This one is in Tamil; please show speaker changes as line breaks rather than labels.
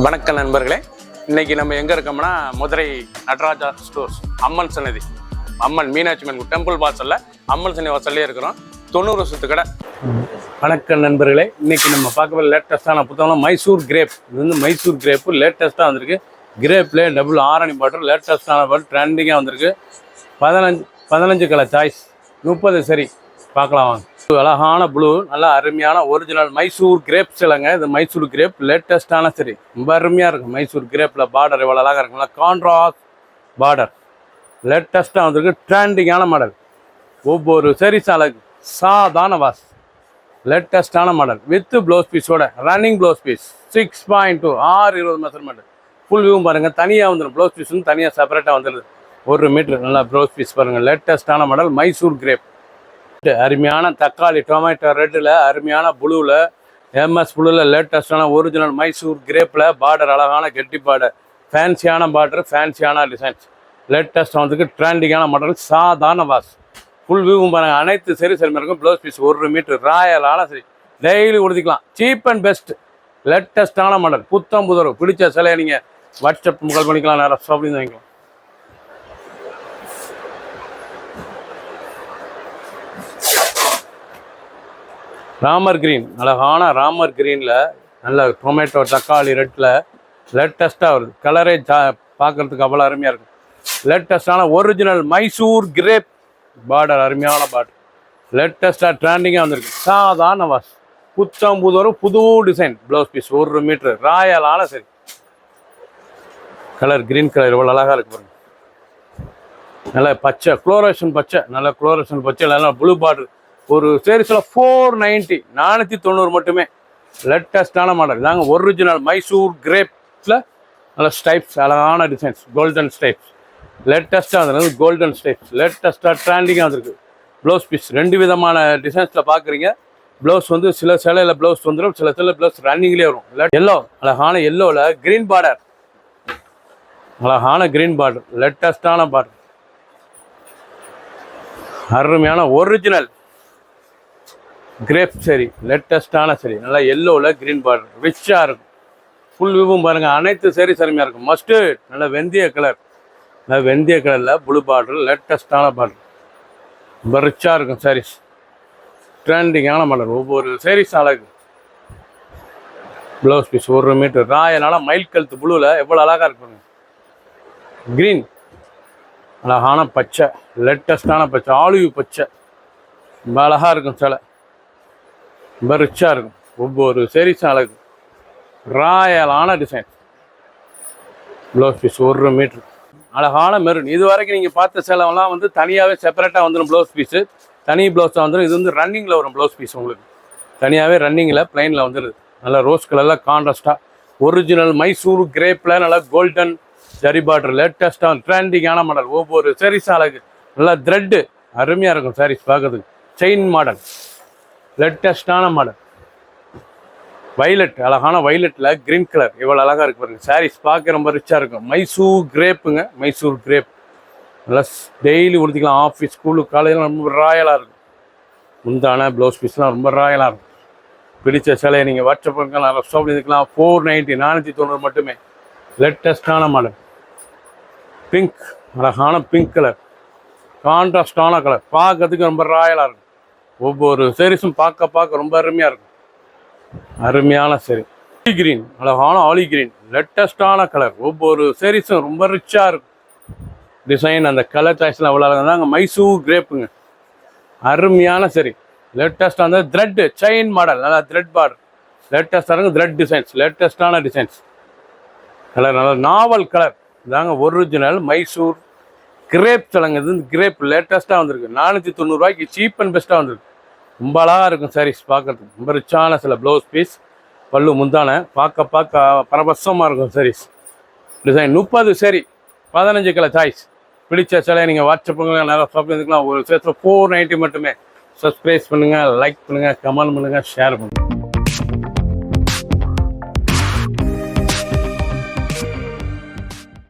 வணக்கம் நண்பர்களே, இன்னைக்கு நம்ம எங்கே இருக்கோம்னா மதுரை நடராஜா ஸ்டோர்ஸ் அம்மன் சன்னதி, அம்மன் மீனாட்சி அம்மன் டெம்பிள் வாசலில் அம்மன் சன்னதி வாசல்லே இருக்கிறோம். 90 வருஷத்து கடை. வணக்கம் நண்பர்களே, இன்னைக்கு நம்ம பார்க்க லேட்டஸ்ட்டான புத்தகம் மைசூர் கிரேப். இது வந்து மைசூர் கிரேப்பு லேட்டஸ்ட்டாக வந்திருக்கு. கிரேப்லேயே டபுள் ஆரணி பாட்டர் லேட்டஸ்ட்டான பாட்டர் ட்ரெண்டிங்காக வந்திருக்கு. 15 கலர் சாய்ஸ், 30 சரி பார்க்கலாம் வாங்க. அழகான ப்ளூ, நல்லா அருமையான ஒரிஜினல் மைசூர் கிரேப்ஸ் இல்லைங்க. இது மைசூர் கிரேப் லேட்டஸ்டான சரி, ரொம்ப அருமையாக இருக்கும். மைசூர் கிரேப்பில் பார்டர் இவ்வளோ அழகாக இருக்குங்களா, கான்ட்ராஸ்ட் பார்டர் லேட்டஸ்ட்டாக வந்திருக்கு. ட்ரெண்டிங்கான மாடல், ஒவ்வொரு சரிஸ் அழகு, சாதாரண வாஸ், லேட்டஸ்டான மாடல் வித் ப்ளவுஸ் பீஸோட running blouse piece 6.2 620 measurement. Full வியூவும் பாருங்கள், தனியாக வந்துடும். ப்ளவுஸ் பீஸ் வந்து தனியாக செப்பரேட்டாக வந்துடுது. 1 மீட்டர் நல்லா ப்ளவுஸ் பீஸ் பாருங்கள். லேட்டஸ்டான மாடல் மைசூர் கிரேப். அருமையான தக்காளி டொமேட்டோ ரெட்டில், அருமையான ப்ளூவில், எம்எஸ் ப்ளூவில் லேட்டஸ்டான ஒரிஜினல் மைசூர் கிரேப்பில் பார்டர் அழகான கெட்டி பார்டர், ஃபேன்சியான பார்டர், ஃபேன்சியான டிசைன்ஸ் லேட்டஸ்ட் வந்துக்கு. ட்ரெண்டிங்கான மாடல், சாதாரண வாஸ். ஃபுல் வியூவும் பாருங்கள், அனைத்து சரி இருக்கும். ப்ளவுஸ் பீஸ் 1 மீட்டர் ராயலான சரி, டெய்லி உடுத்திக்கலாம். சீப் அண்ட் பெஸ்ட், லேட்டஸ்டான மாடல், புத்தம் புதரும். பிடிச்ச சிலையை நீங்கள் வாட்ஸ்அப் முகல் பண்ணிக்கலாம், நேரம் ஷாப்பிங் வாங்கிக்கலாம். ராமர் கிரீன், அழகான ராமர் கிரீனில் நல்ல டொமேட்டோ தக்காளி ரெட்டில் லேட்டஸ்ட்டாக வருது. கலரே பார்க்குறதுக்கு அவ்வளோ அருமையாக இருக்கும். லேட்டஸ்ட்டான ஒரிஜினல் மைசூர் கிரேப் பார்டர், அருமையான பார்டர், லேட்டஸ்ட்டாக ட்ரெண்டிங்காக வந்திருக்கு. சாதாரண வாஸ், புத்தம் புதரும், புது டிசைன். ப்ளவுஸ் பீஸ் 1 மீட்டர் ராயலான சரி. கலர் கிரீன் கலர் இவ்வளோ அழகாக இருக்கு பாருங்க. நல்ல பச்சை குளோரேஷன் பச்சை, நல்ல குளோரேஷன் பச்சை, நல்லா ப்ளூ பார்டர். ஒரு சீரீஸில் 490 490 மட்டுமே. லேட்டஸ்டான மாடல் இதாங்க, ஒரிஜினல் மைசூர் கிரேப்பில் நல்ல ஸ்டைப்ஸ், அழகான டிசைன்ஸ், கோல்டன் ஸ்டைப்ஸ் லேட்டஸ்ட்டாக வந்துருக்கு. கோல்டன் ஸ்டைப்ஸ் லேட்டஸ்ட்டாக ட்ரெண்டிங்காக வந்துருக்கு. ப்ளவுஸ் பீஸ் 2 விதமான டிசைன்ஸில் பார்க்குறீங்க. ப்ளவுஸ் வந்து சில சிலையில் ப்ளவுஸ் வந்துடும், சில சில ப்ளவுஸ் ரன்னிங்லேயே வரும். எல்லோ, அழகான எல்லோவில் க்ரீன் பார்டர், அழகான க்ரீன் பார்டர், லேட்டஸ்டான பார்டர், அருமையான ஒரிஜினல் கிரேப் சரி, லேட்டஸ்டான சரி, நல்லா எல்லோவில் க்ரீன் பார்டர் ரிச்சாக இருக்கும். ஃபுல் வியூவும் பாருங்கள், அனைத்து சரி அருமையாக இருக்கும். மஸ்டர்ட், நல்லா வெந்தய கலர், நல்லா வெந்தய கலரில் ப்ளூ பார்டர், லேட்டஸ்டான பார்டர், ரொம்ப ரிச்சாக இருக்கும். சாரீஸ் ட்ரெண்டிங்கான மாடல், ஒவ்வொரு சாரீஸ் அழகு. ப்ளவுஸ் பீஸ் 1 மீட்டர் ராயலான மயில் கழுத்து ப்ளூவில் எவ்வளோ அழகாக இருக்குங்க. க்ரீன், அழகான பச்சை, லேட்டஸ்டான பச்சை, ஆலிவ் பச்சை, ரொம்ப அழகாக இருக்கும். சிலை ரொம்ப ரிச்சாக இருக்கும். ஒவ்வொரு சாரீஸும் அழகு, ராயலான டிசைன். ப்ளவுஸ் பீஸ் 1 மீட்டர் அழகான மெரூன். இது வரைக்கும் நீங்கள் பார்த்த சேலைலாம் வந்து தனியாகவே செப்பரேட்டாக வந்துடும். ப்ளவுஸ் பீஸு தனி ப்ளவுஸாக வந்துடும். இது வந்து ரன்னிங்கில் வரும். ப்ளவுஸ் பீஸ் உங்களுக்கு தனியாகவே ரன்னிங்கில் ப்ளைனில் வந்துடுது. நல்லா ரோஸ் கலரில் கான்ட்ராஸ்ட்டாக ஒரிஜினல் மைசூர் கிரேப்பில் நல்லா கோல்டன் ஜரி பார்டர், லேட்டஸ்ட்டாக ட்ரெண்டிங்கான மாடல். ஒவ்வொரு சாரீஸும் அழகு, நல்லா த்ரெட்டு அருமையாக இருக்கும். சாரீஸ் பார்க்குறதுக்கு செயின் மாடல், லேட்டஸ்டான மாடல். வைலட், அழகான வைலட்டில் க்ரீன் கலர் இவ்வளோ அழகாக இருக்கு பாருங்க. சாரீஸ் பார்க்க ரொம்ப ரிச்சாக இருக்கும். மைசூர் கிரேப்புங்க, மைசூர் கிரேப் நல்லா டெய்லி உடுத்திக்கலாம். ஆஃபீஸ், ஸ்கூலு, காலேஜெலாம் ரொம்ப ராயலாக இருக்கும். முந்தான ப்ளவுஸ் பீஸ்லாம் ரொம்ப ராயலாக இருக்கும். பிடிச்ச சிலையை நீங்கள் வாட்ஸ்அப் பண்ணிக்கலாம், ஷாப் இருக்கலாம். 490 490 மட்டுமே. லேட்டஸ்டான மாடல். பிங்க், அழகான பிங்க் கலர், கான்ட்ராஸ்டான கலர், பார்க்கறதுக்கு ரொம்ப ராயலாக இருக்கும். ஒவ்வொரு சாரீஸும் பார்க்க ரொம்ப அருமையாக இருக்கும். அருமையான சரி. ஆலி கிரீன், அழகான ஆலி கிரீன், லேட்டஸ்டான கலர். ஒவ்வொரு சாரீஸும் ரொம்ப ரிச்சாக இருக்கும். டிசைன், அந்த கலர் சாய்ஸ்லாம் அவ்வளோ அழகாக தாங்க. மைசூர் கிரேப்புங்க, அருமையான சரி. லேட்டஸ்டாக வந்து த்ரெட் செயின் மாடல், நல்லா த்ரெட் பார்டர், லேட்டஸ்டாக இருக்கும். த்ரெட் டிசைன்ஸ், லேட்டஸ்டான டிசைன்ஸ். கலர் நல்லா நாவல் கலர் இதாங்க, ஒரிஜினல் மைசூர் கிரேப் சொல்லுங்க. இது கிரேப் லேட்டஸ்ட்டாக வந்திருக்கு. 490 ரூபாய்க்கு சீப் அண்ட் பெஸ்ட்டாக வந்திருக்கு. ரொம்ப அழகாக இருக்கும். சாரீஸ் பார்க்கறதுக்கு ரொம்ப ரிச்சான சில ப்ளவுஸ் பீஸ், பல்லு முந்தான, பார்க்க பரபசமாக இருக்கும். சாரீஸ் டிசைன் 30 சரி, 15 கலர் சாய்ஸ். பிடிச்ச சிலையை நீங்கள் வாட்ஸ்அப் பண்ணுங்கள், நிறைய ஷாப் இருந்துக்கலாம். ஒரு சேர்த்து 490 மட்டுமே. சப்ஸ்கிரைப் பண்ணுங்கள், லைக் பண்ணுங்கள், கமெண்ட் பண்ணுங்கள், ஷேர் பண்ணுங்கள்.